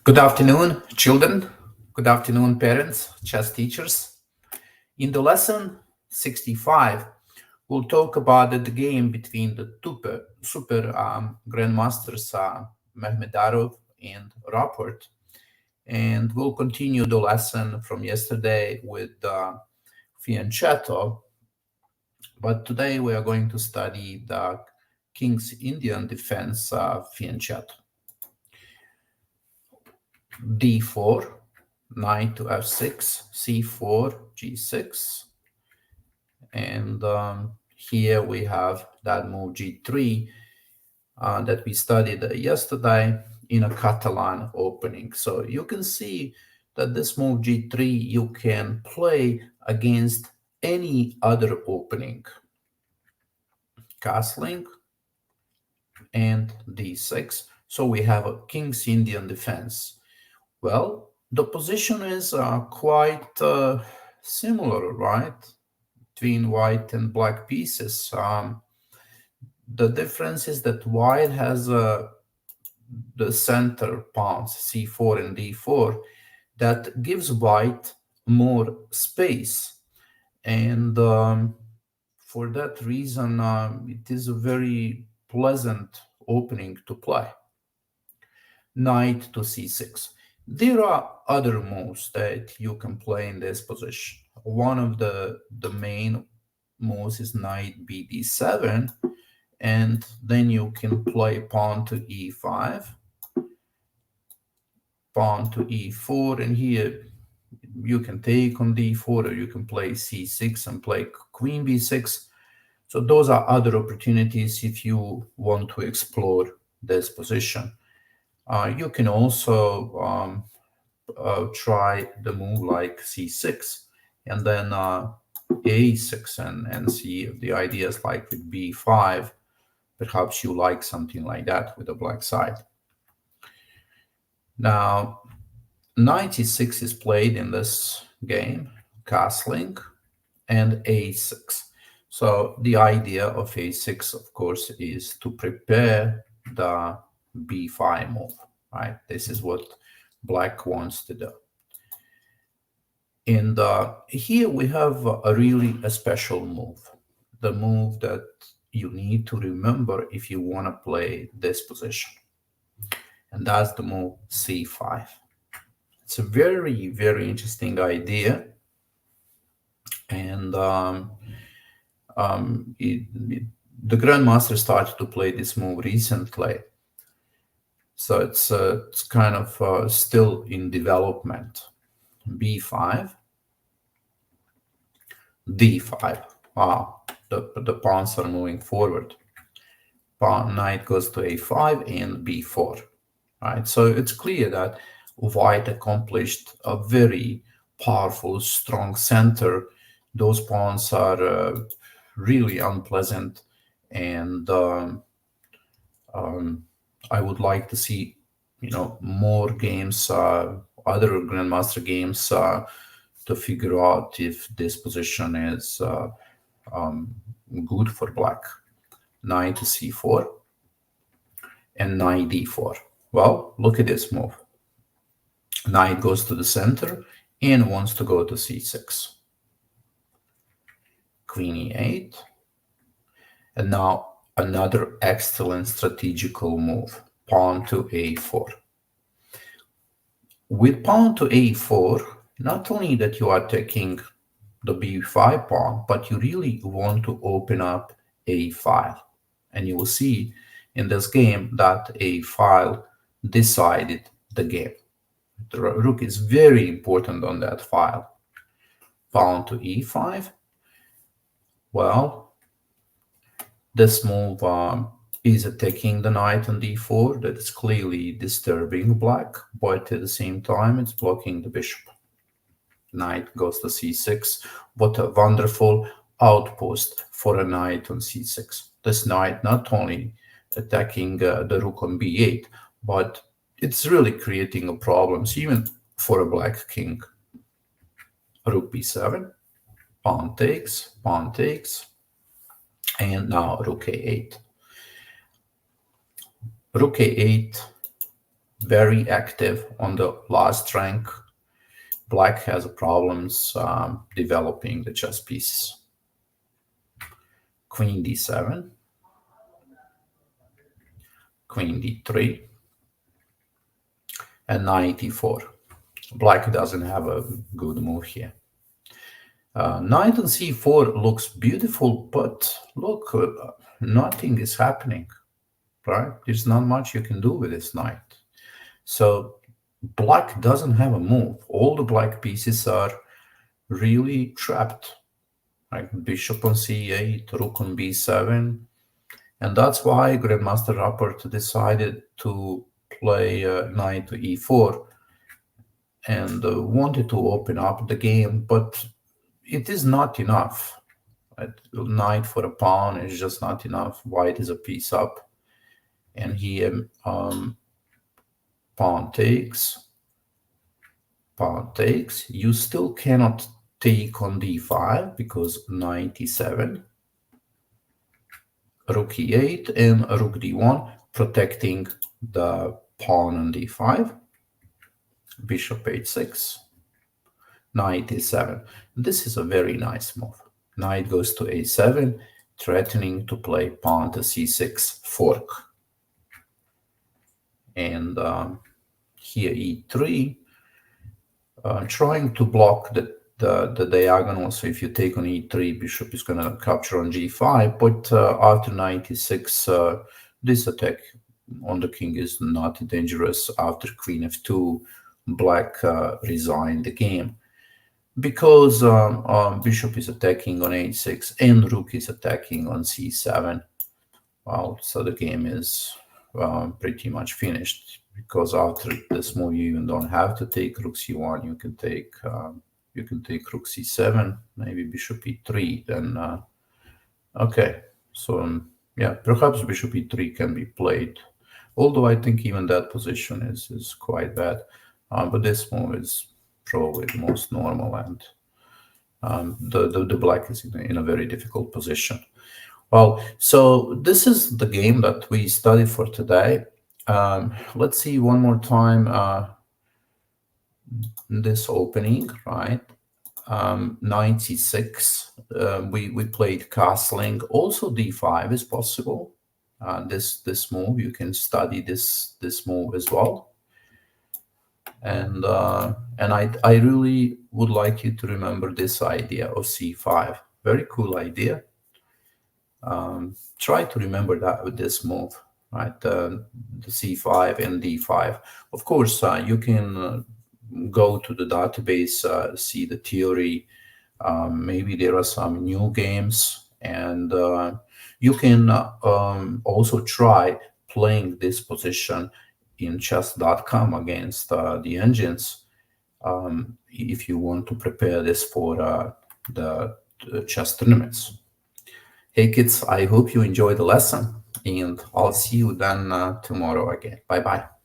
Good afternoon, children. Good afternoon, parents, chess teachers. In the lesson 65, we'll talk about the game between the super grandmasters Mamedyarov and Rapport. And we'll continue the lesson from yesterday with Fianchetto. But today we are going to study the King's Indian defense Fianchetto. d4, knight to f6, c4, g6, and here we have that move g3 that we studied yesterday in a Catalan opening. So you can see that this move g3 you can play against any other opening. Castling and d6. So we have a King's Indian defense. Well, the position is quite similar, right, between white and black pieces. The difference is that white has the center pawns, c4 and d4, that gives white more space. And for that reason, it is a very pleasant opening to play. Knight to c6. There are other moves that you can play in this position. One of the main moves is knight bd7, and then you can play pawn to e5, pawn to e4, and here you can take on d4, or you can play c6 and play queen b6. So those are other opportunities if you want to explore this position. You can also try the move like c6 and then a6 and see if the idea is like with b5. Perhaps you like something like that with the black side. Now, knight e6 is played in this game, castling, and a6. So the idea of a6, of course, is to prepare the b5 move, right? This is what black wants to do. And here we have a really special move, the move that you need to remember if you want to play this position. And that's the move c5. It's a very, very interesting idea. And the grandmaster started to play this move recently. So it's kind of still in development. b5, d5. Wow, the pawns are moving forward. Knight goes to a5 and b4. Right, so it's clear that white accomplished a very powerful, strong center. Those pawns are really unpleasant, and I would like to see, more games, other grandmaster games, to figure out if this position is good for black. Knight to c4 and knight d4. Well, look at this move. Knight goes to the center and wants to go to c6. Queen e8. And now another excellent strategical move, pawn to a4. With pawn to a4, not only that you are taking the b5 pawn, but you really want to open up a file. And you will see in this game that a file decided the game. The rook is very important on that file. Pawn to e5. Well, this move is attacking the knight on d4. That is clearly disturbing black, but at the same time it's blocking the bishop. Knight goes to c6. What a wonderful outpost for a knight on c6. This knight not only attacking the rook on b8, but it's really creating problems even for a black king. Rook b7, pawn takes, and now rook a8. Rook a8, very active on the last rank. Black has problems developing the chess pieces. Queen d7, queen d3, and knight e4. Black doesn't have a good move here. Knight on c4 looks beautiful, but look, nothing is happening, right? There's not much you can do with this knight. So black doesn't have a move. All the black pieces are really trapped, like bishop on c8, rook on b7, and that's why Grandmaster Rapport decided to play knight to e4 and wanted to open up the game, but it is not enough. Knight for a pawn is just not enough. White is a piece up, and here pawn takes, you still cannot take on d5 because knight e7, rook e8, and rook d1, protecting the pawn on d5, bishop h6, knight e7. This is a very nice move. Knight goes to a7, threatening to play pawn to c6 fork. And here e3, trying to block the diagonal. So if you take on e3, bishop is going to capture on g5, but after knight e6, this attack on the king is not dangerous. After queen f2, black resigned the game, because bishop is attacking on h6 and rook is attacking on c7. Well, so the game is pretty much finished, because after this move you even don't have to take rook c1. You can take rook c7, maybe bishop e3. Then okay, so yeah, perhaps bishop e3 can be played, although I think even that position is quite bad. But this move is probably the most normal, and the black is in a very difficult position. Well, so this is the game that we studied for today. Let's see one more time this opening, right? Knight c6. We played castling. Also d5 is possible. This move, you can study this move as well. And I really would like you to remember this idea of c5. Very cool idea. Try to remember that with this move, right? The c5 and d5. Of course, you can go to the database, see the theory. Maybe there are some new games, and you can also try playing this position in chess.com against the engines, if you want to prepare this for the chess tournaments. Hey kids, I hope you enjoyed the lesson, and I'll see you then tomorrow again. Bye bye.